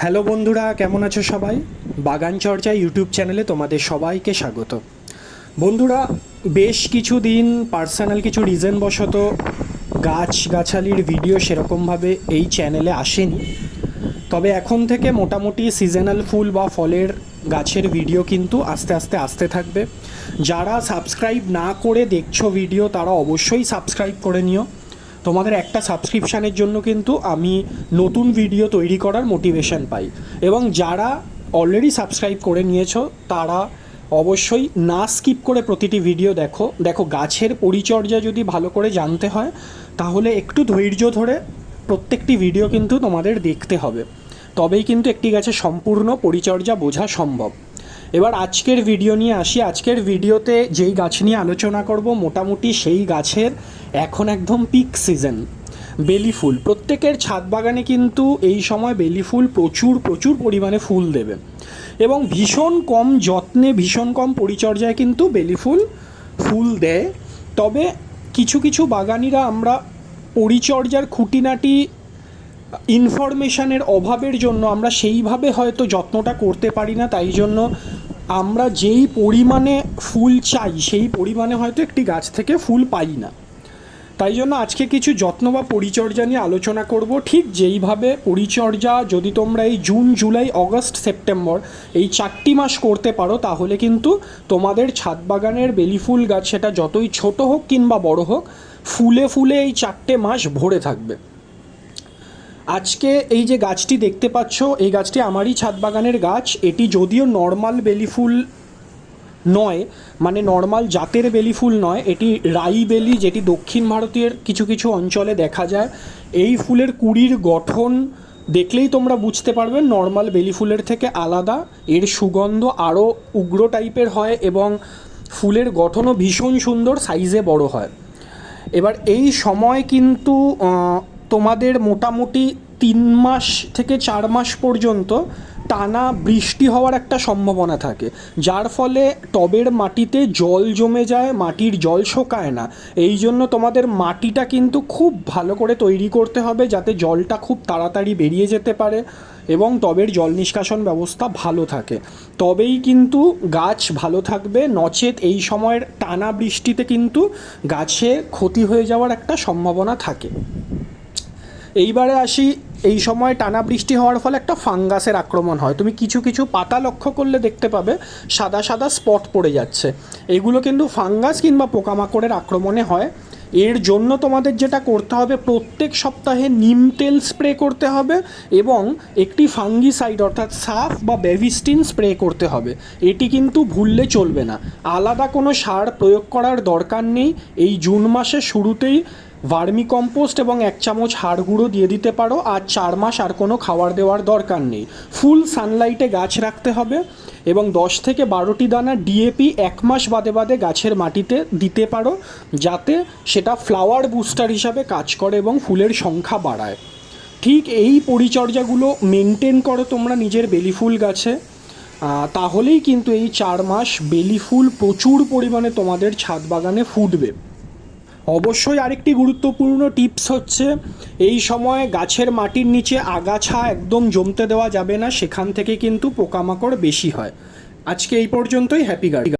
Hello বন্ধুরা, কেমন আছো সবাই? বাগান চর্চা ইউটিউব চ্যানেলে তোমাদের সবাইকে স্বাগত। বন্ধুরা, বেশ কিছু দিন পার্সোনাল কিছু রিজনবশত গাছগাছালির ভিডিও সেরকমভাবে এই চ্যানেলে আসেনি। তবে এখন থেকে মোটামুটি সিজনাল ফুল বা ফলের গাছের ভিডিও কিন্তু আস্তে আস্তে আসতে থাকবে। যারা সাবস্ক্রাইব না করে দেখছো ভিডিও, তারা অবশ্যই সাবস্ক্রাইব করে নিও। তোমাদের একটা সাবস্ক্রিপশানের জন্য কিন্তু আমি নতুন ভিডিও তৈরি করার মোটিভেশন পাই। এবং যারা অলরেডি সাবস্ক্রাইব করে নিয়েছো, তারা অবশ্যই না স্কিপ করে প্রতিটি ভিডিও দেখো। গাছের পরিচর্যা যদি ভালো করে জানতে হয়, তাহলে একটু ধৈর্য ধরে প্রত্যেকটি ভিডিও কিন্তু তোমাদের দেখতে হবে। তবেই কিন্তু একটি গাছের সম্পূর্ণ পরিচর্যা বোঝা সম্ভব। এবার আজকের ভিডিও নিয়ে আসি। আজকের ভিডিওতে যেই গাছ নিয়ে আলোচনা করব, মোটামুটি সেই গাছের এখন একদম পিক সিজন। বেলি ফুল প্রত্যেকের ছাদ বাগানে কিন্তু এই সময় বেলি ফুল প্রচুর প্রচুর পরিমাণে ফুল দেবে, এবং ভীষণ কম যত্নে, ভীষণ কম পরিচর্যায় কিন্তু বেলি ফুল ফুল দেয়। তবে কিছু কিছু বাগানিরা আমরা পরিচর্যার খুঁটিনাটি ইনফরমেশানের অভাবের জন্য আমরা সেইভাবে হয়তো যত্নটা করতে পারি না। তাই জন্য আমরা যেই পরিমাণে ফুল চাই সেই পরিমাণে হয়তো একটি গাছ থেকে ফুল পাই না। তাই জন্য আজকে কিছু যত্ন বা পরিচর্যা নিয়ে আলোচনা করব। ঠিক যেইভাবে পরিচর্যা যদি তোমরা এই জুন, জুলাই, অগস্ট, সেপ্টেম্বর এই 4টি মাস করতে পারো, তাহলে কিন্তু তোমাদের ছাদ বাগানের বেলি ফুল গাছ, সেটা যতই ছোট হোক কিংবা বড় হোক, ফুলে ফুলে এই 4টে মাস ভরে থাকবে। আজকে এই যে গাছটি দেখতে পাচ্ছ, এই গাছটি আমারই ছাদ বাগানের গাছ। এটি যদিও নর্মাল বেলি ফুল নয়, মানে নর্মাল জাতের বেলি ফুল নয়, এটি রাই বেলি, যেটি দক্ষিণ ভারতের কিছু কিছু অঞ্চলে দেখা যায়। এই ফুলের কুঁড়ির গঠন দেখলেই তোমরা বুঝতে পারবে নর্মাল বেলি ফুলের থেকে আলাদা। এর সুগন্ধ আরও উগ্র টাইপের হয় এবং ফুলের গঠনও ভীষণ সুন্দর, সাইজে বড় হয়। এবার এই সময় কিন্তু তোমাদের মোটামুটি 3 মাস থেকে 4 মাস পর্যন্ত টানা বৃষ্টি হওয়ার একটা সম্ভাবনা থাকে, যার ফলে টবের মাটিতে জল জমে যায়, মাটির জল শোকায় না। এই জন্য তোমাদের মাটিটা কিন্তু খুব ভালো করে তৈরি করতে হবে, যাতে জলটা খুব তাড়াতাড়ি বেরিয়ে যেতে পারে এবং টবের জল নিষ্কাশন ব্যবস্থা ভালো থাকে। তবেই কিন্তু গাছ ভালো থাকবে, নচেত এই সময়ের টানা বৃষ্টিতে কিন্তু গাছে ক্ষতি হয়ে যাওয়ার একটা সম্ভাবনা থাকে। এইবারে আসি, এই সময় টানা বৃষ্টি হওয়ার ফলে একটা ফাঙ্গাসের আক্রমণ হয়। তুমি কিছু কিছু পাতা লক্ষ্য করলে দেখতে পাবে সাদা সাদা স্পট পড়ে যাচ্ছে। এগুলো কিন্তু ফাঙ্গাস কিংবা পোকামাকড়ের আক্রমণে হয়। এর জন্য তোমাদের যেটা করতে হবে, প্রত্যেক সপ্তাহে নিম তেল স্প্রে করতে হবে এবং একটি ফাঙ্গিসাইড অর্থাৎ সাফ বা বেভিস্টিন স্প্রে করতে হবে। এটি কিন্তু ভুললে চলবে না। আলাদা কোনো সার প্রয়োগ করার দরকার নেই। এই জুন মাসের শুরুতেই ভার্মি কম্পোস্ট এবং 1 চামচ হাড় গুঁড়ো দিয়ে দিতে পারো। আর 4 মাস আর কোনো খাবার দেওয়ার দরকার নেই। ফুল সানলাইটে গাছ রাখতে হবে এবং 10 থেকে 12টি দানা ডিএপি 1 মাস বাদে বাদে গাছের মাটিতে দিতে পারো, যাতে সেটা ফ্লাওয়ার বুস্টার হিসাবে কাজ করে এবং ফুলের সংখ্যা বাড়ায়। ঠিক এই পরিচর্যাগুলো মেনটেন করো তোমরা নিজের বেলি ফুল গাছে, তাহলেই কিন্তু এই 4 মাস বেলি ফুল প্রচুর পরিমাণে তোমাদের ছাদ বাগানে ফুটবে। অবশ্যই আরেকটি গুরুত্বপূর্ণ টিপস হচ্ছে, এই সময় গাছের মাটির নিচে আগাছা একদম জমতে দেওয়া যাবে না, সেখান থেকে কিন্তু পোকামাকড় বেশি হয়। আজকে এই পর্যন্তই। Happy gardening.